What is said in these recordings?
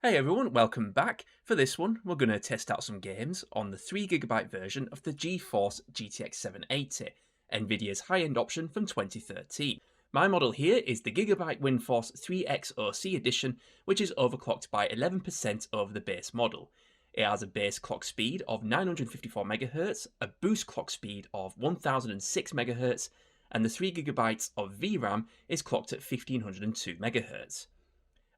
Hey everyone, welcome back. For this one, we're going to test out some games on the 3GB version of the GeForce GTX 780, NVIDIA's high-end option from 2013. My model here is the Gigabyte Windforce 3XOC edition, which is overclocked by 11% over the base model. It has a base clock speed of 954MHz, a boost clock speed of 1006MHz, and the 3GB of VRAM is clocked at 1502MHz.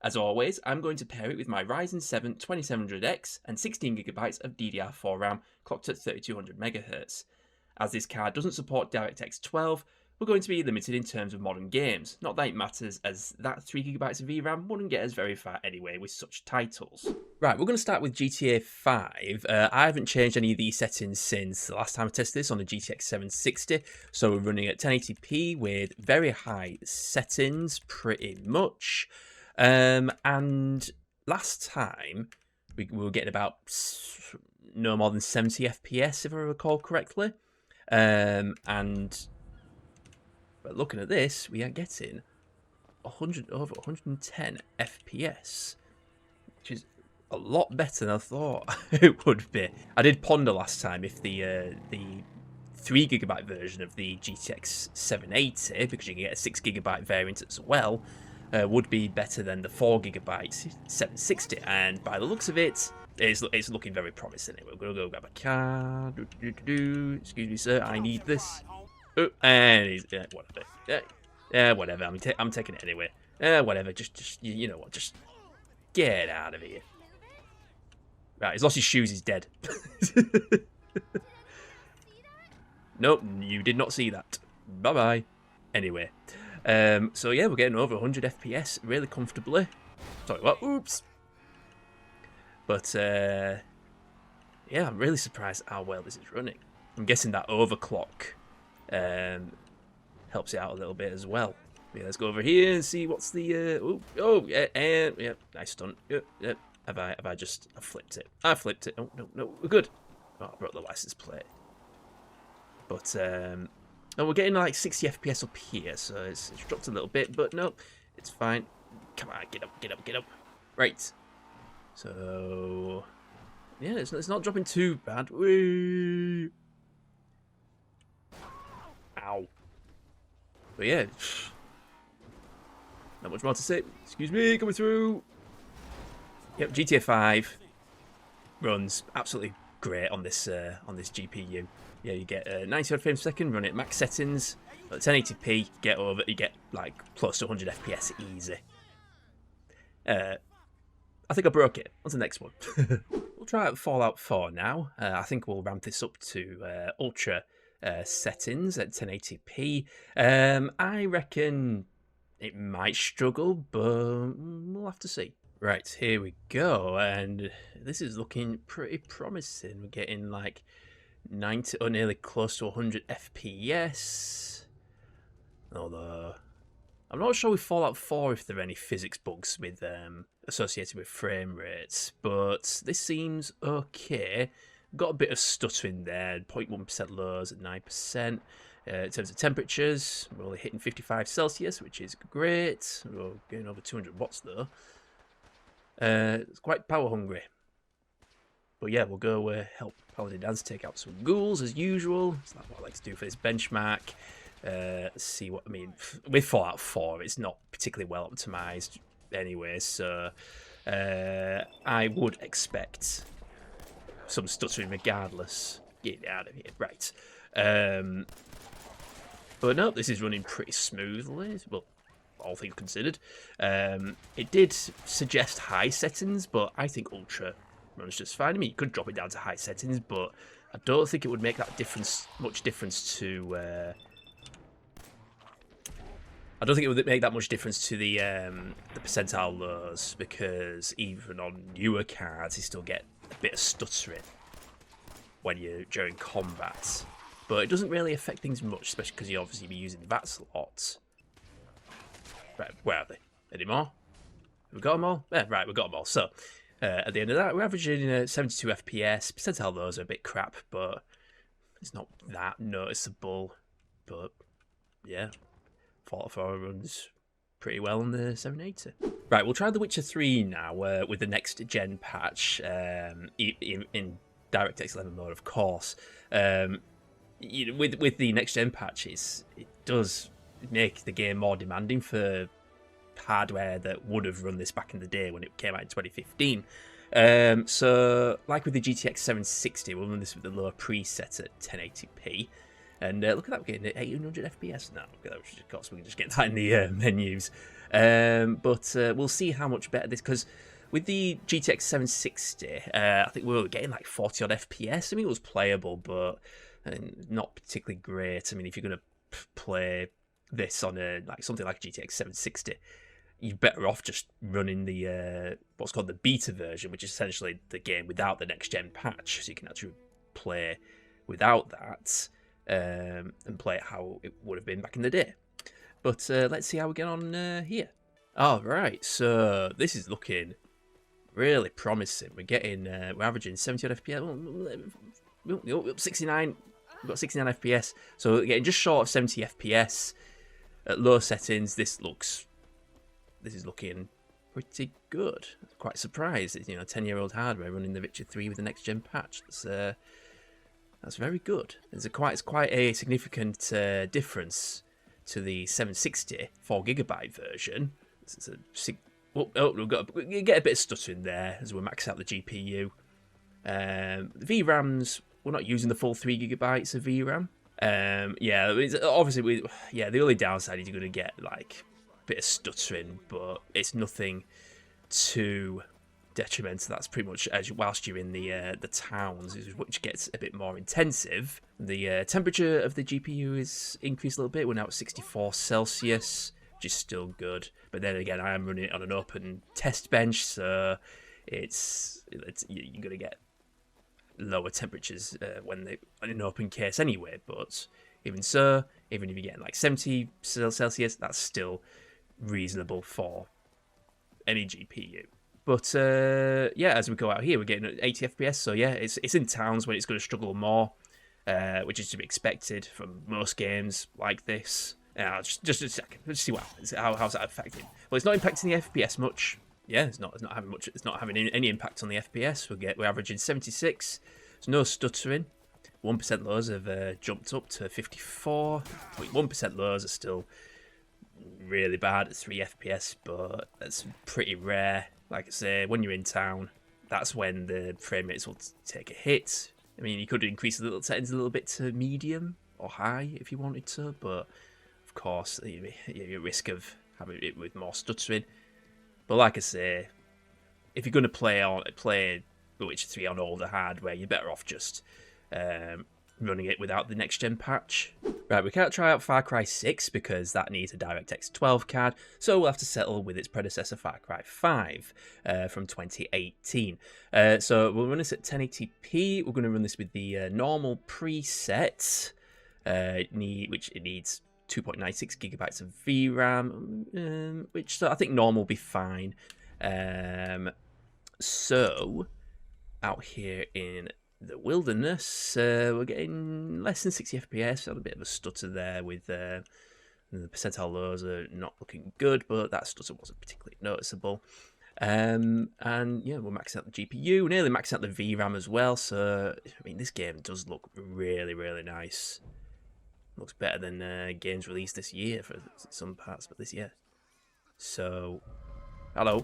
As always, I'm going to pair it with my Ryzen 7 2700X and 16GB of DDR4 RAM clocked at 3200MHz. As this card doesn't support DirectX 12, we're going to be limited in terms of modern games. Not that it matters, as that 3GB of VRAM wouldn't get us very far anyway with such titles. Right, we're going to start with GTA 5. I haven't changed any of these settings since the last time I tested this on the GTX 760, so we're running at 1080p with very high settings, pretty much. And last time we were getting about no more than 70 FPS, if I recall correctly. But looking at this, we are getting over 110 FPS, which is a lot better than I thought it would be. I did ponder last time if the 3GB version of the GTX 780, because you can get a 6GB variant as well, would be better than the 4GB 760, and by the looks of it, it's looking very promising. We're going to go grab a card. Excuse me, sir, I need this. Oh, and he's whatever. Yeah, whatever. I'm taking it anyway. Whatever. Just you know what? Just get out of here. Right, he's lost his shoes. He's dead. Nope, you did not see that. Bye bye. Anyway. So yeah, we're getting over 100 FPS really comfortably. Sorry, what? Oops. But yeah, I'm really surprised how well this is running. I'm guessing that overclock helps it out a little bit as well. Yeah, let's go over here and see what's the yeah, nice stunt. Yeah. Have I flipped it? I flipped it. Oh no, we're good. Oh, I broke the license plate. But and we're getting like 60 FPS up here, so it's dropped a little bit, but no, it's fine. Come on, get up. Right. So, yeah, it's not dropping too bad. Whee! Ow. But yeah, not much more to say. Excuse me, coming through. Yep, GTA 5 runs absolutely great on this GPU. Yeah, you get 90 odd frames per second, run it max settings. At 1080p, you get like close to 100 FPS easy. I think I broke it. On to the next one. We'll try out Fallout 4 now. I think we'll ramp this up to ultra settings at 1080p. I reckon it might struggle, but we'll have to see. Right, here we go, and this is looking pretty promising. We're getting like 90 or nearly close to 100 FPS. Although I'm not sure with Fallout 4 if there are any physics bugs with associated with frame rates, but this seems okay. Got a bit of stuttering there, 0.1% lows at 9%. In terms of temperatures, we're only hitting 55 Celsius, which is great. We're getting over 200 watts though. It's quite power hungry. But yeah, we'll go help Paladin Dance take out some ghouls as usual. It's like what I like to do for this benchmark. Let's see what I mean. With Fallout 4, it's not particularly well optimized anyway, so I would expect some stuttering regardless. Get it out of here. Right. But no, this is running pretty smoothly. Well, all things considered. It did suggest high settings, but I think ultra runs just fine. I mean, you could drop it down to high settings, but I don't think it would make that much difference to. I don't think it would make that much difference to the percentile lows, because even on newer cards, you still get a bit of stuttering when you're during combat. But it doesn't really affect things much, especially because you obviously be using that slot. Right, where are they? Any more? Have we got them all? Yeah, right, we got them all. So, at the end of that, we're averaging 72 FPS. Percentile lows are a bit crap, but it's not that noticeable. But, yeah, Fallout 4 runs pretty well on the 780. Right, we'll try The Witcher 3 now with the next gen patch in DirectX 11 mode, of course. With the next gen patches, it does make the game more demanding for hardware that would have run this back in the day when it came out in 2015. So, like with the GTX 760, we'll run this with the lower preset at 1080p. And look at that, we're getting 800 FPS now. Look at that, of course, we can just get that in the menus. But we'll see how much better this, because with the GTX 760, I think we were getting like 40 odd FPS. I mean, it was playable, but not particularly great. I mean, if you're going to play this on something like a GTX 760, you're better off just running the what's called the beta version, which is essentially the game without the next gen patch, so you can actually play without that and play it how it would have been back in the day. But let's see how we get on here. All right, so this is looking really promising. We're getting we're averaging 70 FPS, 69. We've got 69 FPS, so we're getting just short of 70 FPS at low settings. This is looking pretty good. I'm quite surprised. It's 10-year-old hardware running the Witcher 3 with the next gen patch. That's very good. It's quite a significant difference to the 760 4GB version. We get a bit of stuttering there as we max out the GPU. The VRAMs, we're not using the full 3GB of VRAM. Yeah, obviously the only downside is you're going to get like a bit of stuttering, but it's nothing too detrimental. That's pretty much whilst you're in the towns, which gets a bit more intensive. The temperature of the GPU is increased a little bit. We're now at 64 Celsius, which is still good. But then again, I am running it on an open test bench, so you're going to get lower temperatures when they in an open case anyway. But even so, even if you're getting like 70 Celsius, that's still reasonable for any GPU. But yeah, as we go out here, we're getting 80 FPS. So yeah, it's in towns when it's going to struggle more, which is to be expected from most games like this. Just a second, let's see how's that affecting. Well, it's not impacting the FPS much. Yeah, it's not having much. It's not having any impact on the FPS. We're averaging 76. There's no stuttering. 1% lows have jumped up to 54. 1% lows are still really bad at 3 FPS, but that's pretty rare. Like I say, when you're in town, that's when the frame rates will take a hit. I mean, you could increase the settings a little bit to medium or high if you wanted to, but of course, you're at risk of having it with more stuttering. But like I say, if you're going to play The Witcher 3 on older hardware, you're better off just running it without the next gen patch. Right, we can't try out Far Cry 6 because that needs a DirectX 12 card, so we'll have to settle with its predecessor Far Cry 5 from 2018. So we'll run this at 1080p. We're going to run this with the normal preset, which it needs 2.96 gigabytes of VRAM, which I think normal will be fine. So out here in the wilderness, we're getting less than 60 FPS. A bit of a stutter there with the percentile lows are not looking good, but that stutter wasn't particularly noticeable. And yeah, we're maxing out the GPU, nearly maxing out the VRAM as well. So I mean, this game does look really, really nice. Looks better than games released this year for some parts, but this year. So, hello,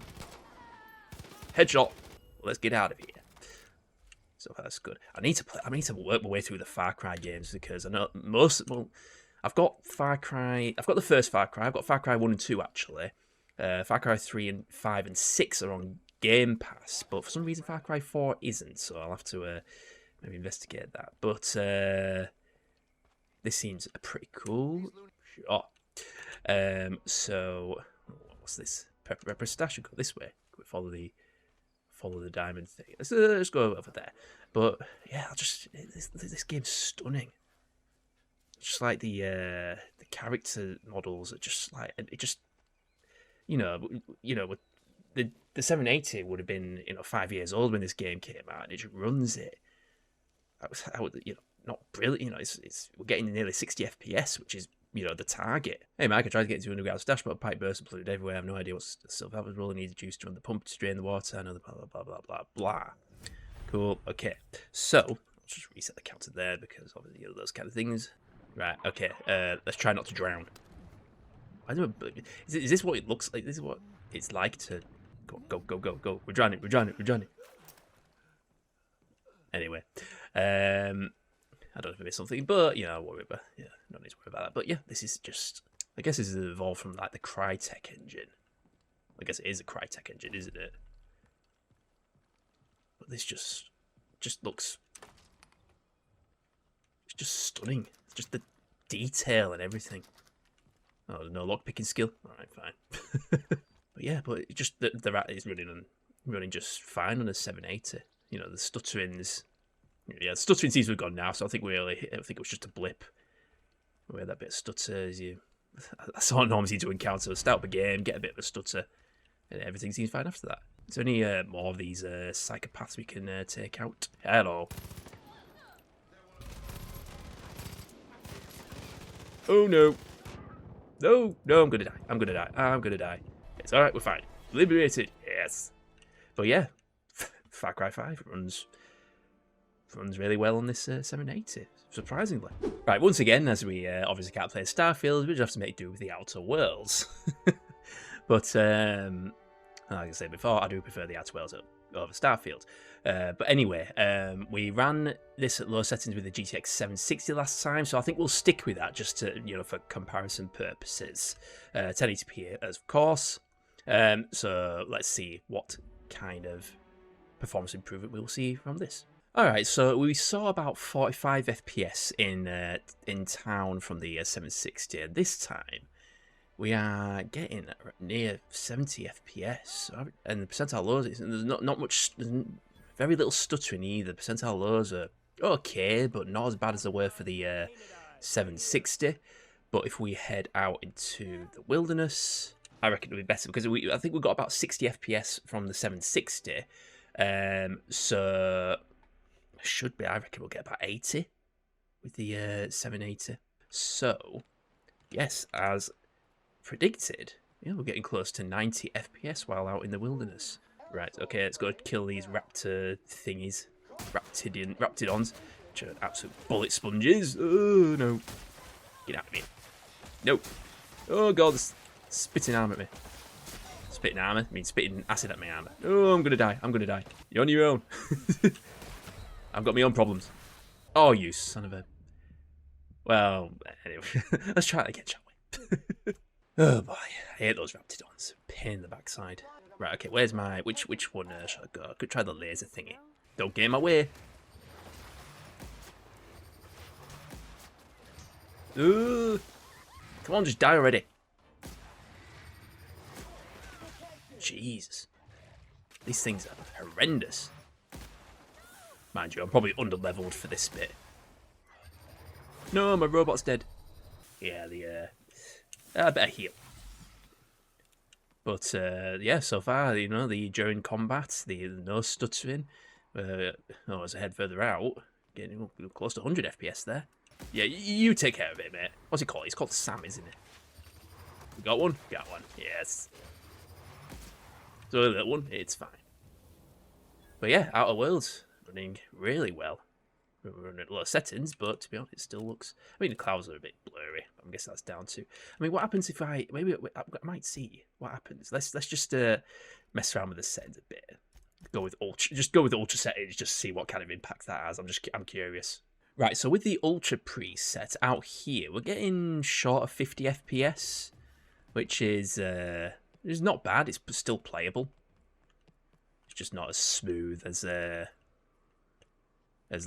headshot. Let's get out of here. So that's good. I need to work my way through the Far Cry games because I know I've got Far Cry. I've got the first Far Cry. I've got Far Cry 1 and 2 actually. Far Cry 3 and 5 and 6 are on Game Pass, but for some reason Far Cry 4 isn't. So I'll have to maybe investigate that. But this seems pretty cool. Sure. So what's this? Pepper Pistache. Go this way. We follow the diamond thing. Let's go over there. But yeah, this game's stunning. Just like the character models are just like the 780 would have been 5 years old when this game came out, and it just runs it. Not brilliant. We're getting nearly 60 FPS, which is you know, the target. Hey Mike, I tried to get into underground stash, but a pipe burst and polluted everywhere. I have no idea what's still that was rolling. Needed juice to run the pump to drain the water. Another blah blah blah blah blah blah. Cool. Okay. So I'll just reset the counter there because obviously you know, those kind of things. Right. Okay. Let's try not to drown. Is this what it looks like? This is what it's like to go. We're drowning. Anyway, I don't know if it is something, but you know, worry about. Yeah, no need to worry about that. But yeah, this is just. I guess this is evolved from like the Crytek engine. I guess it is a Crytek engine, isn't it? But this just looks. It's just stunning. It's just the detail and everything. Oh, there's no lockpicking skill. All right, fine. But yeah, but it just the rat is running just fine on a 780. You know, the stuttering's. Yeah, the stuttering seems to have gone now, so I think it was just a blip. We had that bit of stutter as you. That's all I normally seem to encounter. Start up a game, get a bit of a stutter, and everything seems fine after that. Is there any more of these psychopaths we can take out? Hello. Oh no. No, I'm gonna die. It's alright, we're fine. Liberated, yes. But yeah, Far Cry 5 runs really well on this 780, surprisingly. Right, once again, as we obviously can't play Starfield, we just have to make do with the Outer Worlds. But, like I said before, I do prefer the Outer Worlds over Starfield. But anyway, we ran this at low settings with the GTX 760 last time, so I think we'll stick with that just to, you know, for comparison purposes. 1080p, of course. So let's see what kind of performance improvement we'll see from this. Alright, so we saw about 45 FPS in town from the 760, and this time we are getting near 70 FPS, and the percentile lows, there's not much, very little stuttering either. Percentile lows are okay, but not as bad as they were for the 760. But if we head out into the wilderness, I reckon it'll be better because I think we got about 60 FPS from the 760. So should be, I reckon we'll get about 80 with the 780. So yes, as predicted, yeah, we're getting close to 90 FPS while out in the wilderness. Right, okay, let's go kill these raptor thingies. Raptidons, which are absolute bullet sponges. Oh, no. Get out of here. No. Oh, God, spitting armor at me. Spitting armor? I mean, spitting acid at my armor. Oh, I'm going to die. You're on your own. I've got my own problems. Oh, you son of a... Well, anyway, let's try it again, shall we? Oh, boy. I hate those raptidons. Pain in the backside. Right, okay, where's my... Which one shall I go? I could try the laser thingy. Don't get in my way. Ooh. Come on, just die already. Jesus. These things are horrendous. Mind you, I'm probably under-leveled for this bit. No, my robot's dead. Yeah, I better heal. But yeah, so far, you know, during combat, the no stuttering. As I head further out, getting close to 100 FPS there. Yeah, you take care of it, mate. What's it called? It's called Sam, isn't it? We got one? Got one. Yes. So that one, it's fine. But yeah, Outer Worlds running really well. We're running at low settings, but to be honest, it still looks... I mean, the clouds are a bit blurry. I guess that's down to... I mean, what happens if I... Maybe I might see what happens. Let's just mess around with the settings a bit. Go with ultra settings, just see what kind of impact that has. I'm curious. Right, so with the ultra preset out here, we're getting short of 50 FPS, which is not bad. It's still playable. It's just not as smooth as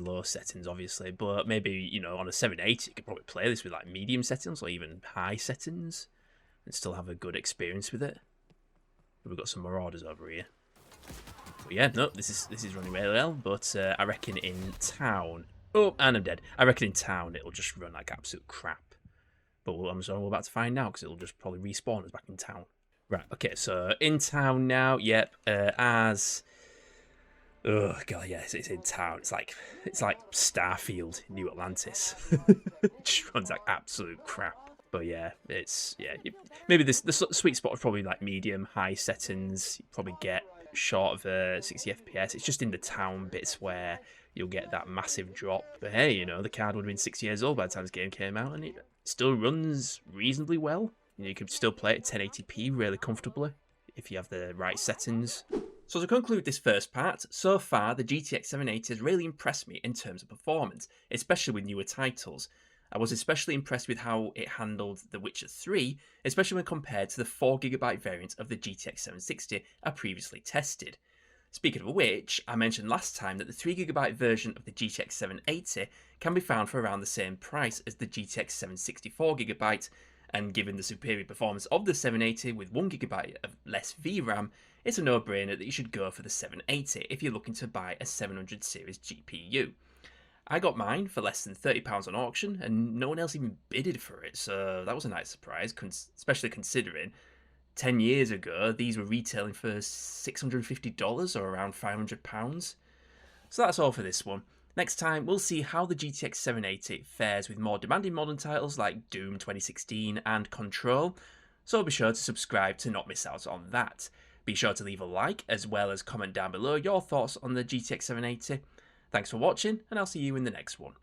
low settings, obviously. But maybe, you know, on a 780, you could probably play this with like medium settings or even high settings and still have a good experience with it. We've got some marauders over here. But yeah, no, this is running really well. But I reckon in town... Oh, and I'm dead. I reckon in town it'll just run like absolute crap. But I'm about to find out because it'll just probably respawn us back in town. Right, okay, so in town now, yep, as... Oh, God, yeah, it's in town. It's like Starfield, New Atlantis. It just runs like absolute crap. But yeah, maybe the sweet spot is probably like medium, high settings. You probably get short of 60 FPS. It's just in the town bits where you'll get that massive drop. But hey, the card would have been 6 years old by the time this game came out, and it still runs reasonably well. You could still play it at 1080p really comfortably if you have the right settings. So to conclude this first part, so far the GTX 780 has really impressed me in terms of performance, especially with newer titles. I was especially impressed with how it handled The Witcher 3, especially when compared to the 4GB variant of the GTX 760 I previously tested. Speaking of which, I mentioned last time that the 3GB version of the GTX 780 can be found for around the same price as the GTX 764GB, and given the superior performance of the 780 with 1GB of less VRAM, it's a no-brainer that you should go for the 780 if you're looking to buy a 700 series GPU. I got mine for less than £30 on auction, and no one else even bidded for it, so that was a nice surprise, especially considering 10 years ago these were retailing for $650 or around £500. So that's all for this one. Next time, we'll see how the GTX 780 fares with more demanding modern titles like Doom 2016 and Control, so be sure to subscribe to not miss out on that. Be sure to leave a like, as well as comment down below your thoughts on the GTX 780. Thanks for watching, and I'll see you in the next one.